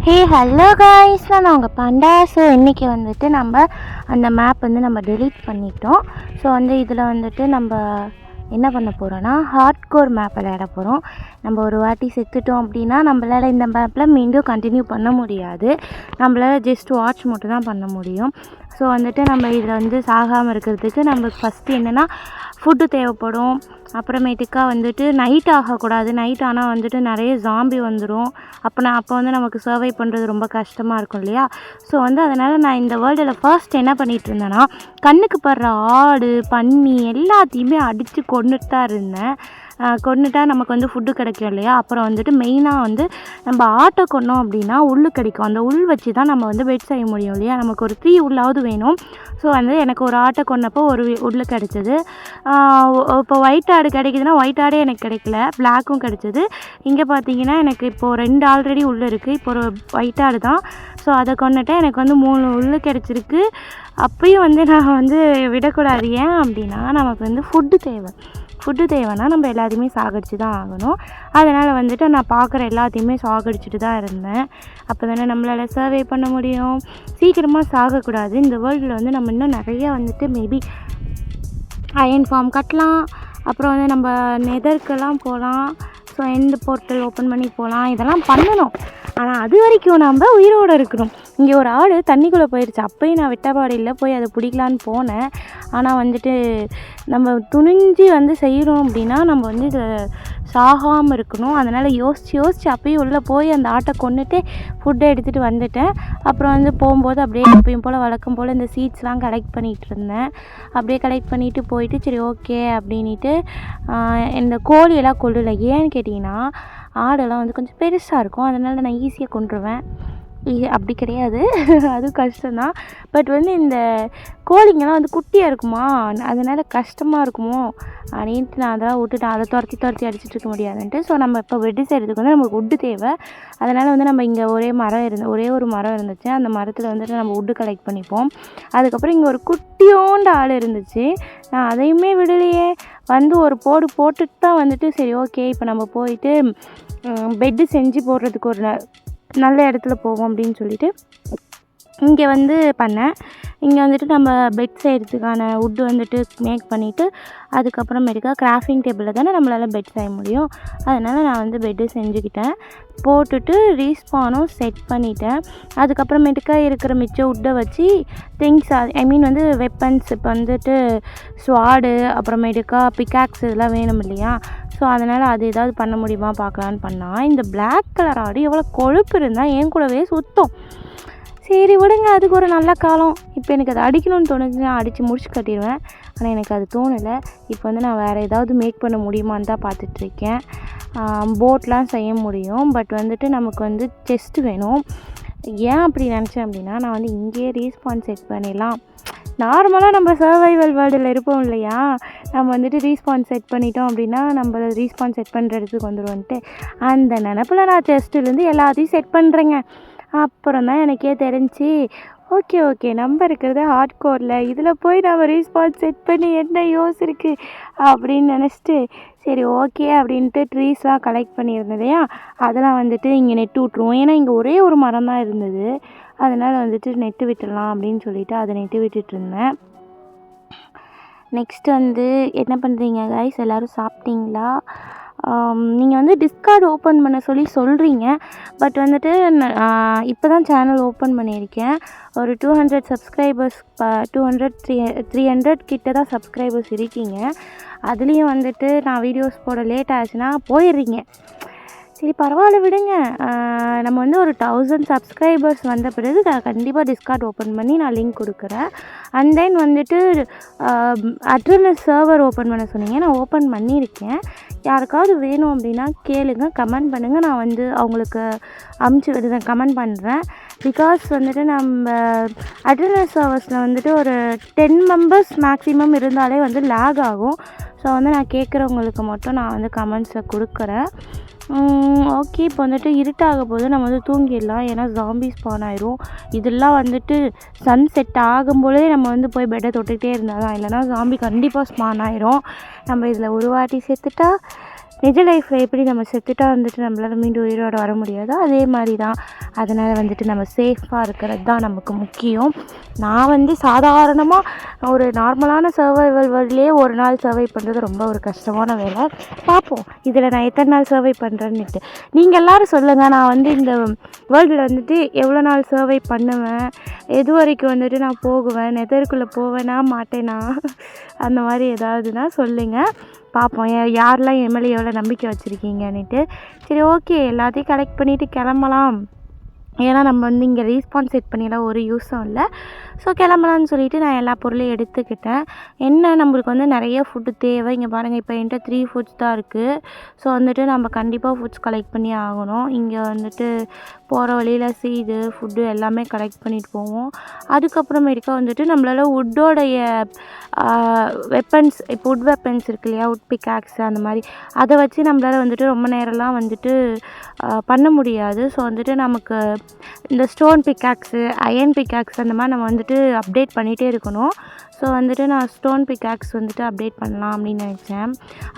Hey hello guys, நான் உங்கள் Banda. So இன்றைக்கி வந்துட்டு நம்ம அந்த மேப் வந்து நம்ம டெலீட் பண்ணிட்டோம். ஸோ வந்து இதில் வந்துட்டு நம்ம என்ன பண்ண போகிறோன்னா ஹார்ட்கோர் மேப் விளையாட போகிறோம். நம்ம ஒரு வாட்டி செத்துட்டோம் அப்படின்னா நம்மளால் இந்த மேப்பில் மீண்டும் கண்டினியூ பண்ண முடியாது. நம்மளால் ஜஸ்ட் வாட்ச் மட்டும் தான் பண்ண முடியும். ஸோ வந்துட்டு நம்ம இதில் வந்து சாகாமல் இருக்கிறதுக்கு நம்ம ஃபஸ்ட்டு என்னென்னா ஃபுட்டு தேவைப்படும். அப்புறமேட்டுக்கா வந்துட்டு நைட் ஆகக்கூடாது. நைட் ஆனால் வந்துட்டு நிறைய ஜாம்பி வந்துடும். அப்போ வந்து நமக்கு சர்வை பண்ணுறது ரொம்ப கஷ்டமாக இருக்கும் இல்லையா? ஸோ வந்து அதனால் நான் இந்த வேர்ல்டில் ஃபர்ஸ்ட் என்ன பண்ணிகிட்டு இருந்தேன்னா கண்ணுக்கு படுற ஆடு பன்னி எல்லாத்தையுமே அடித்து கொண்டுட்டு தான் இருந்தேன். கொண்டுட்டா நமக்கு வந்து ஃபுட்டு கிடைக்கும் இல்லையா? அப்புறம் வந்துட்டு மெயினாக வந்து நம்ம ஆட்டை கொண்டோம் அப்படின்னா உள் கிடைக்கும். அந்த உள் வச்சு தான் நம்ம வந்து பெட் செய்ய முடியும் இல்லையா? நமக்கு ஒரு 3 உள்ளாவது வேணும். ஸோ வந்து எனக்கு ஒரு ஆட்டை கொண்டப்போ ஒரு உள்ள கிடச்சிது. இப்போ ஒயிட் ஆடு கிடைக்குதுன்னா ஒயிட் ஆடே எனக்கு கிடைக்கல, பிளாக்கும் கிடச்சிது. இங்கே பார்த்தீங்கன்னா எனக்கு இப்போது 2 ஆல்ரெடி உள்ளே இருக்குது. இப்போ ஒரு ஒயிட் ஆடு தான். ஸோ அதை கொண்டுட்டேன். எனக்கு வந்து 3 உள்ளே கிடச்சிருக்கு. அப்பயும் வந்து நான் வந்து விடக்கூடாது. ஏன் அப்படின்னா நமக்கு வந்து ஃபுட்டு தேவைன்னா நம்ம எல்லாத்தையுமே சாகடிச்சு தான் ஆகணும். அதனால் வந்துட்டு நான் பார்க்குற எல்லாத்தையுமே சாகடிச்சுட்டு தான் இருந்தேன். அப்போ தானே நம்மளால் சர்வே பண்ண முடியும். சீக்கிரமாக சாகக்கூடாது. இந்த வேர்ல்டில் வந்து நம்ம இன்னும் நிறையா வந்துட்டு மேபி அயன் ஃபார்ம் கட்டலாம். அப்புறம் வந்து நம்ம நெதர்க்கெல்லாம் போகலாம். ஸோ எண்ட் போர்ட்டல் ஓப்பன் பண்ணி போகலாம். இதெல்லாம் பண்ணணும். ஆனால் அது வரைக்கும் நம்ம உயிரோடு இருக்கணும். இங்கே ஒரு ஆடு தண்ணிக்குள்ளே போயிடுச்சு. அப்போயும் நான் விட்டபாடியில் போய் அதை பிடிக்கலான்னு போனேன். ஆனால் வந்துட்டு நம்ம துணிஞ்சு வந்து செய்கிறோம் அப்படின்னா நம்ம வந்து இதை சாகாமல் இருக்கணும். அதனால் யோசித்து அப்பயும் உள்ளே போய் அந்த ஆட்டை கொண்டுட்டு ஃபுட்டை எடுத்துகிட்டு வந்துட்டேன். அப்புறம் வந்து போகும்போது அப்படியே எப்பயும் போல் வழக்கம் போல் இந்த சீட்ஸ்லாம் கலெக்ட் பண்ணிகிட்டு இருந்தேன். அப்படியே கலெக்ட் பண்ணிவிட்டு போயிட்டு சரி ஓகே அப்படின்ட்டு இந்த கோழியெல்லாம் கொள்ளலை. ஏன்னு கேட்டிங்கன்னா ஆடெல்லாம் வந்து கொஞ்சம் பெருசாக இருக்கும். அதனால் நான் ஈஸியாக கொண்டுருவேன். அப்படி கிடையாது, அதுவும் கஷ்டம்தான். பட் வந்து இந்த கோழிங்கெல்லாம் வந்து குட்டியாக இருக்குமா, அதனால் கஷ்டமாக இருக்குமோ அப்படின்ட்டு நான் அதெல்லாம் விட்டுட்டேன். அதை துரத்தி அடிச்சுட்டு இருக்க முடியாதுன்ட்டு. ஸோ நம்ம இப்போ வெட்டு செய்கிறதுக்கு வந்து நமக்கு உட்டு தேவை. அதனால் வந்து நம்ம இங்கே ஒரே ஒரு மரம் இருந்துச்சு. அந்த மரத்தில் வந்துட்டு நம்ம உட்டு கலெக்ட் பண்ணிப்போம். அதுக்கப்புறம் இங்கே ஒரு குட்டியோண்டு ஆள் இருந்துச்சு. நான் அதையுமே விடலையே. வந்து ஒரு போட்டுட்டு தான் வந்துட்டு சரி ஓகே இப்போ நம்ம போயிட்டு பெட்டு செஞ்சு போடுறதுக்கு ஒரு நல்ல இடத்துல போவோம் அப்படின்னு சொல்லிட்டு இங்கே வந்து பண்ணேன். இங்கே வந்துட்டு நம்ம பெட் செய்கிறதுக்கான வுட்டு வந்துட்டு மேக் பண்ணிவிட்டு அதுக்கப்புறமேட்டுக்கா கிராஃப்டிங் டேபிளில் தானே நம்மளால் பெட் செய்ய முடியும். அதனால் நான் வந்து பெட்டு செஞ்சுக்கிட்டேன். போட்டுட்டு ரீஸ்பானும் செட் பண்ணிட்டேன். அதுக்கப்புறமேட்டுக்கா இருக்கிற மிச்ச வுட்டை வச்சு திங்ஸ் வந்து வெப்பன்ஸ் இப்போ வந்துட்டு ஸ்வாடு அப்புறமேட்டுக்கா பிக்காக்ஸ் இதெல்லாம் வேணும் இல்லையா? ஸோ அதனால் அது ஏதாவது பண்ண முடியுமா பார்க்கலான்னு பண்ணால் இந்த பிளாக் கலர் ஆடு எவ்வளோ கொழுப்பு இருந்தால் என் கூடவே சுத்தம். சரி விடுங்க, அதுக்கு ஒரு நல்ல காலம். இப்போ எனக்கு அதை அடிக்கணும்னு தோணுச்சு, நான் அடித்து முடிச்சு கட்டிடுவேன். ஆனால் எனக்கு அது தோணலை. இப்போ வந்து நான் வேறு ஏதாவது மேக் பண்ண முடியுமான்னு தான் பார்த்துட்ருக்கேன். போட்லாம் செய்ய முடியும். பட் வந்துட்டு நமக்கு வந்து செஸ்ட்டு வேணும். ஏன் அப்படி நினச்சேன் அப்படின்னா நான் வந்து இங்கேயே ரீஸ்பான் செட் பண்ணிடலாம். நார்மலாக நம்ம சர்வைவல் வேர்ல்டில் இருப்போம் இல்லையா? நம்ம வந்துட்டு ரீஸ்பான் செட் பண்ணிட்டோம் அப்படின்னா நம்ம ரீஸ்பான் செட் பண்ணுற இடத்துக்கு வந்துடுவோன்ட்டு அந்த நினப்பில் நான் செஸ்ட்டுலேருந்து எல்லாத்தையும் செட் பண்ணுறேங்க. அப்புறம் தான் எனக்கே தெரிஞ்சு ஓகே நம்ம இருக்கிறது ஹார்ட்கோரில், இதில் போய் நம்ம ரீஸ்பான் செட் பண்ணி என்ன யூஸ் இருக்குது அப்படின்னு நினச்சிட்டு சரி ஓகே அப்படின்ட்டு ட்ரீஸ்லாம் கலெக்ட் பண்ணியிருந்தேன் இல்லையா? அதெல்லாம் வந்துட்டு இங்கே நெட்டு விட்ருவோம். ஏன்னா இங்கே ஒரே ஒரு மரம் தான் இருந்தது. அதனால் வந்துட்டு நெட்டு விட்டுடலாம் அப்படின்னு சொல்லிவிட்டு அதை நெட்டு விட்டுட்ருந்தேன். நெக்ஸ்ட்டு வந்து என்ன பண்ணுறீங்க கைஸ்? எல்லோரும் சாப்பிட்டீங்களா? நீங்கள் வந்து டிஸ்கார்ட் ஓப்பன் பண்ண சொல்கிறீங்க. பட் வந்துட்டு இப்போ தான் சேனல் ஓப்பன் பண்ணியிருக்கேன். ஒரு 200 சப்ஸ்கிரைபர்ஸ் 300 கிட்ட தான் சப்ஸ்கிரைபர்ஸ் இருக்கீங்க. அதுலேயும் வந்துட்டு நான் வீடியோஸ் போட லேட் ஆச்சுன்னா போயிடுறீங்க. சரி பரவாயில்ல விடுங்க. நம்ம வந்து ஒரு 1000 சப்ஸ்கிரைபர்ஸ் வந்த பிறகு கண்டிப்பாக டிஸ்கார்ட் ஓப்பன் பண்ணி நான் லிங்க் கொடுக்குறேன். அண்ட் தென் வந்துட்டு அட்ரனஸ் சர்வர் ஓப்பன் பண்ண சொன்னீங்க. நான் ஓப்பன் பண்ணியிருக்கேன். யாருக்காவது வேணும் அப்படின்னா கேளுங்க, கமெண்ட் பண்ணுங்கள். நான் வந்து அவங்களுக்கு அமுச்சு விடுறேன், கமெண்ட் பண்ணுறேன். பிகாஸ் வந்துட்டு நம்ம அட்ரனஸ் சர்வர்ஸில் வந்துட்டு ஒரு 10 மெம்பர்ஸ் மேக்ஸிமம் இருந்தாலே வந்து லேக் ஆகும். ஸோ வந்து நான் கேட்குறவங்களுக்கு மட்டும் நான் வந்து கமெண்ட்ஸில் கொடுக்குறேன். ஓகே இப்போ வந்துட்டு இருட்டாக போது நம்ம வந்து தூங்கிடலாம். ஏன்னா ஜாம்பி ஸ்பான் ஆயிரும். இதெல்லாம் வந்துட்டு சன் செட் ஆகும்போதே நம்ம வந்து போய் பெட்டை தொட்டுக்கிட்டே இருந்தால் தான், இல்லைனா ஜாம்பி கண்டிப்பாக ஸ்பான் ஆயிரும். நம்ம இதில் ஒரு வாட்டி செத்துட்டா நிஜ லைஃப்பில் எப்படி நம்ம செத்துட்டா வந்துட்டு நம்மளால் மீண்டும் உயிரோடு வர முடியாதோ அதே மாதிரி தான். அதனால் வந்துட்டு நம்ம சேஃபாக இருக்கிறது தான் நமக்கு முக்கியம். நான் வந்து சாதாரணமாக ஒரு நார்மலான சர்வைவல் வேர்ல்ட்லேயே ஒரு நாள் சர்வை பண்ணுறது ரொம்ப ஒரு கஷ்டமான வேலை. பார்ப்போம் இதில் நான் எத்தனை நாள் சர்வை பண்ணுறேன்னுட்டு. நீங்கள் எல்லோரும் சொல்லுங்கள், நான் வந்து இந்த வேர்ல்டில் வந்துட்டு எவ்வளோ நாள் சர்வை பண்ணுவேன், எது வரைக்கும் வந்துட்டு நான் போகுவேன், நெதருக்குள்ளே போவேனா மாட்டேனா, அந்த மாதிரி ஏதாவதுனா சொல்லுங்கள். பார்ப்போம் யாரெல்லாம் என் மேலே எவ்வளோ நம்பிக்கை வச்சுருக்கீங்கன்னுட்டு. சரி, ஓகே, எல்லாத்தையும் கலெக்ட் பண்ணிவிட்டு கிளம்பலாம். ஏன்னா நம்ம வந்து இங்கே ரீஸ்பான்ஸ் செட் பண்ணியெல்லாம் ஒரு யூஸும் இல்லை. ஸோ கிளம்பலான்னு சொல்லிவிட்டு நான் எல்லா பொருளையும் எடுத்துக்கிட்டேன். என்ன நம்மளுக்கு வந்து நிறைய ஃபுட்டு தேவை. இங்கே பாருங்கள், இப்போ என்கிட்ட 3 ஃபுட்ஸ் தான் இருக்குது. ஸோ வந்துட்டு நம்ம கண்டிப்பாக ஃபுட்ஸ் கலெக்ட் பண்ணி ஆகணும். இங்கே வந்துட்டு போகிற வழியில் சீடு ஃபுட்டு எல்லாமே கலெக்ட் பண்ணிட்டு போவோம். அதுக்கப்புறமேட்டுக்கா வந்துட்டு நம்மளால் வுட்டோடைய வெப்பன்ஸ், இப்போ வுட் வெப்பன்ஸ் இருக்கு இல்லையா, வுட் பிக்காக்ஸ் அந்த மாதிரி, அதை வச்சு நம்மளால் வந்துட்டு ரொம்ப நேரம்லாம் வந்துட்டு பண்ண முடியாது. ஸோ வந்துட்டு நமக்கு இந்த ஸ்டோன் பிக்காக்ஸு, அயன் பிக்காக்ஸ் அந்த மாதிரி நம்ம வந்துட்டு அப்டேட் பண்ணிகிட்டே இருக்கணும். ஸோ வந்துட்டு நான் ஸ்டோன் பிக்காக்ஸ் வந்துட்டு அப்டேட் பண்ணலாம் அப்படின்னு நினச்சேன்.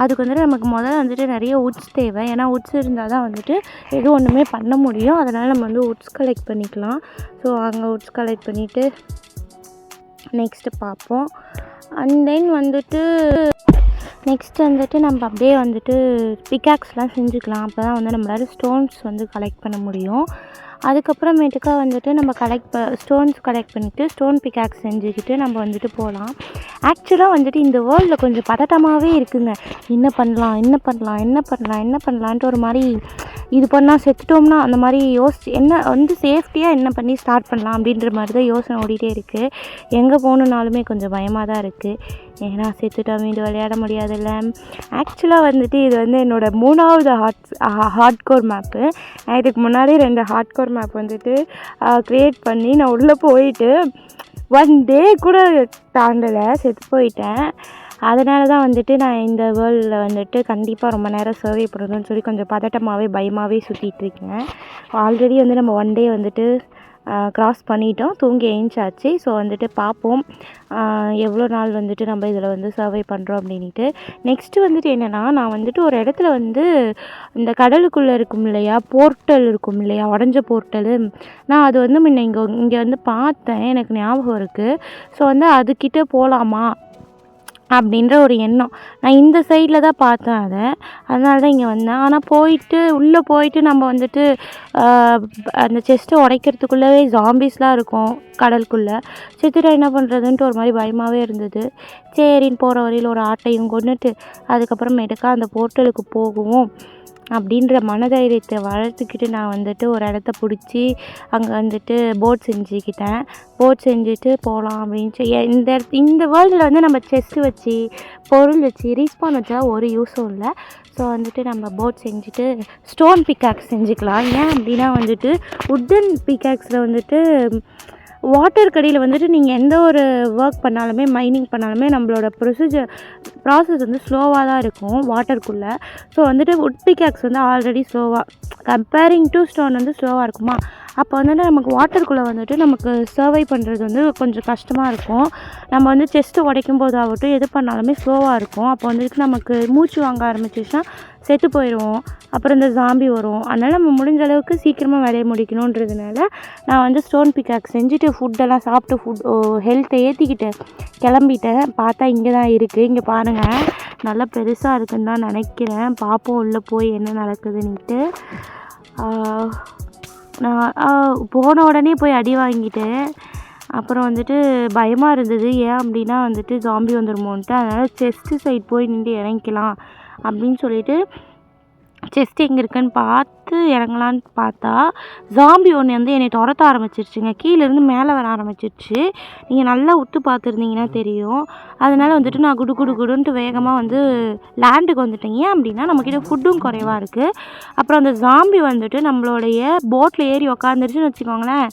அதுக்கு வந்துட்டு நமக்கு முதல்ல வந்துட்டு நிறைய வுட்ஸ் தேவை. ஏன்னா வுட்ஸ் இருந்தால் தான் வந்துட்டு எதுவும் ஒன்றுமே பண்ண முடியும். அதனால் நம்ம வந்து வுட்ஸ் கலெக்ட் பண்ணிக்கலாம். ஸோ அங்கே வுட்ஸ் கலெக்ட் பண்ணிவிட்டு நெக்ஸ்ட்டு பார்ப்போம். அண்ட் தென் வந்துட்டு நெக்ஸ்ட் வந்துட்டு நம்ம அப்படியே வந்துட்டு பிக்காக்ஸ்லாம் செஞ்சுக்கலாம். அப்போ தான் வந்து நம்மளால் ஸ்டோன்ஸ் வந்து கலெக்ட் பண்ண முடியும். அதுக்கப்புறமேட்டுக்கா வந்துட்டு நம்ம ஸ்டோன்ஸ் கலெக்ட் பண்ணிவிட்டு ஸ்டோன் பிக்காக்ஸ் செஞ்சுக்கிட்டு நம்ம வந்துட்டு போகலாம். ஆக்சுவலாக வந்துட்டு இந்த வேர்ல்டில் கொஞ்சம் பதட்டமாகவே இருக்குங்க. என்ன பண்ணலான்ட்டு ஒரு மாதிரி, இது பண்ணால் செத்துட்டோம்னா அந்த மாதிரி என்ன வந்து சேஃப்டியாக என்ன பண்ணி ஸ்டார்ட் பண்ணலாம் அப்படின்ற மாதிரி தான் யோசனை ஓடிட்டே இருக்குது. எங்கே போகணுன்னாலுமே கொஞ்சம் பயமாக தான் இருக்குது. ஏன்னா செத்துட்டா மீண்டும் விளையாட முடியாதுல்ல. ஆக்சுவலாக வந்துட்டு இது வந்து என்னோடய 3வது ஹார்ட்கோர் மேப்பு. நான் இதுக்கு முன்னாடி 2 ஹார்ட்கோர் மேப் வந்துட்டு க்ரியேட் பண்ணி நான் உள்ளே போயிட்டு 1 டே கூட தாண்டலை, செத்து போயிட்டேன். அதனால தான் வந்துட்டு நான் இந்த வேர்ல்டில் வந்துட்டு கண்டிப்பாக ரொம்ப நேரம் சர்வே பண்ணணும்னு சொல்லி கொஞ்சம் பதட்டமாகவே பயமாகவே சுற்றிட்டுருக்கேன். ஆல்ரெடி வந்து நம்ம 1 டே வந்துட்டு க்ராஸ் பண்ணிட்டோம், தூங்கி எழுந்தாச்சு. ஸோ வந்துட்டு பார்ப்போம் எவ்வளோ நாள் வந்துட்டு நம்ம இதில் வந்து சர்வை பண்ணுறோம் அப்படின்ட்டு. நெக்ஸ்ட்டு வந்துட்டு என்னென்னா, நான் வந்துட்டு ஒரு இடத்துல வந்து இந்த கடலுக்குள்ளே இருக்கும் இல்லையா, போர்ட்டல் இருக்கும் இல்லையா, உடஞ்ச போர்ட்டலு, நான் அது வந்து முன்ன இங்கே வந்து பார்த்தேன், எனக்கு ஞாபகம் இருக்குது. ஸோ வந்து அதுக்கிட்ட போகலாமா அப்படின்ற ஒரு எண்ணம். நான் இந்த சைடில் தான் பார்த்தேன் அதனால தான் இங்கே வந்தேன். ஆனால் உள்ளே போயிட்டு நம்ம வந்துட்டு அந்த செஸ்ட்டை உடைக்கிறதுக்குள்ளவே ஜாம்பிஸ்லாம் இருக்கும் கடலுக்குள்ளே. செத்துட்டா என்ன பண்ணுறதுன்ட்டு ஒரு மாதிரி பயமாகவே இருந்தது. சரின்னு போகிற வழியில் ஒரு ஆட்டையும் கொண்டுட்டு அதுக்கப்புறமேட்டுக்கா அந்த போர்ட்டலுக்கு போகுவோம் அப்படின்ற மனதைரியத்தை வளர்த்துக்கிட்டு நான் வந்துட்டு ஒரு இடத்த பிடிச்சி அங்கே வந்துட்டு போட் செஞ்சுட்டு போகலாம் அப்படின்ட்டு. இந்த வேர்ல்டில் வந்து நம்ம செஸ்ட்டு வச்சு பொருள் வச்சு ரீஸ்பான் வச்சா ஒரு யூஸும் இல்லை. ஸோ வந்துட்டு நம்ம போட் செஞ்சுட்டு ஸ்டோன் பிக்காக்ஸ் செஞ்சுக்கலாம். ஏன் அப்படின்னா வந்துட்டு வுட்டன் பிக்காக்ஸில் வந்துட்டு வாட்டர் கடியில் வந்துட்டு நீங்கள் எந்த ஒரு ஒர்க் பண்ணாலுமே, மைனிங் பண்ணாலுமே நம்மளோட ப்ராசஸ் வந்து ஸ்லோவாக தான் இருக்கும் வாட்டருக்குள்ளே. ஸோ வந்துட்டு வுட் பிக்காக்ஸ் வந்து ஆல்ரெடி ஸ்லோவாக, கம்பேரிங் டு ஸ்டோன் வந்து ஸ்லோவாக இருக்குமா. அப்போ வந்துட்டு நமக்கு வாட்டருக்குள்ளே வந்துட்டு நமக்கு சர்வை பண்ணுறது வந்து கொஞ்சம் கஷ்டமாக இருக்கும். நம்ம வந்து செஸ்ட்டு உடைக்கும் போது ஆகட்டும், எது பண்ணாலுமே ஸ்லோவாக இருக்கும். அப்போ வந்துட்டு நமக்கு மூச்சு வாங்க ஆரம்பிச்சிச்சுன்னா செத்து போயிடுவோம். அப்புறம் இந்த ஜாம்பி வரும். அதனால் நம்ம முடிஞ்ச அளவுக்கு சீக்கிரமாக வேலையை முடிக்கணுன்றதுனால நான் வந்து ஸ்டோன் பிக்காக்ஸ் செஞ்சுட்டு ஃபுட்டெல்லாம் சாப்பிட்டு ஹெல்த்தை ஏற்றிக்கிட்டு கிளம்பிட்டேன். பார்த்தா இங்கே தான் இருக்குது. இங்கே பாருங்கள், நல்லா பெருசாக இருக்குன்னு தான் நினைக்கிறேன். பார்ப்போம் உள்ளே போய் என்ன நடக்குதுன்னுட்டு. நான் போன உடனே போய் அடி வாங்கிட்டேன். அப்புறம் வந்துட்டு பயமாக இருந்தது. ஏன் அப்படின்னா வந்துட்டு ஜாம்பி வந்துடுமோன்ட்டு. அதனால் செஸ்ட்டு சைட் போய் நின்று இறங்கிக்கலாம் அப்படின்னு சொல்லிட்டு செஸ்ட் எங்கே இருக்குன்னு பார்த்து இறங்கலான்னு பார்த்தா ஜாம்பி ஒன்று வந்து என்னை துரத்த ஆரம்பிச்சிருச்சுங்க. கீழேருந்து மேலே வர ஆரம்பிச்சிருச்சு. நீங்கள் நல்லா உத்து பார்த்துருந்தீங்கன்னா தெரியும். அதனால் வந்துட்டு நான் குடுன்ட்டு வேகமாக வந்து லேண்டுக்கு வந்துட்டேன். ஏன் அப்படின்னா நம்மக்கிட்ட ஃபுட்டும் குறைவாக இருக்குது. அப்புறம் அந்த ஜாம்பி வந்துட்டு நம்மளுடைய போட்டில் ஏறி உக்காந்துருச்சுன்னு வச்சுக்கோங்களேன்,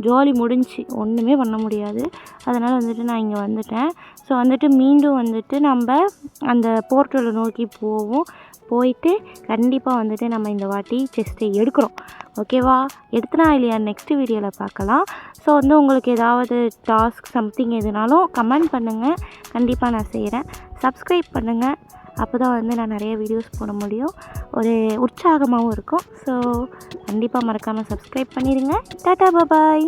ஜோலி முடிஞ்சு, ஒன்றுமே பண்ண முடியாது. அதனால் வந்துட்டு நான் இங்கே வந்துட்டேன். ஸோ வந்துட்டு மீண்டும் வந்துட்டு நம்ம அந்த போர்ட்டலை நோக்கி போயிட்டு கண்டிப்பாக வந்துட்டு நம்ம இந்த வாட்டி செஸ்ட்டை எடுக்கிறோம். ஓகேவா? எடுத்துனா இல்லையா நெக்ஸ்ட் வீடியோவில் பார்க்கலாம். ஸோ வந்து உங்களுக்கு ஏதாவது டாஸ்க் சம்திங் எதுனாலும் கமெண்ட் பண்ணுங்கள், கண்டிப்பாக நான் செய்கிறேன். சப்ஸ்கிரைப் பண்ணுங்கள். அப்போ தான் வந்து நான் நிறைய வீடியோஸ் போட முடியும், ஒரு உற்சாகமாகவும் இருக்கும். ஸோ கண்டிப்பாக மறக்காமல் சப்ஸ்கிரைப் பண்ணிடுங்க. டாடா பாய்.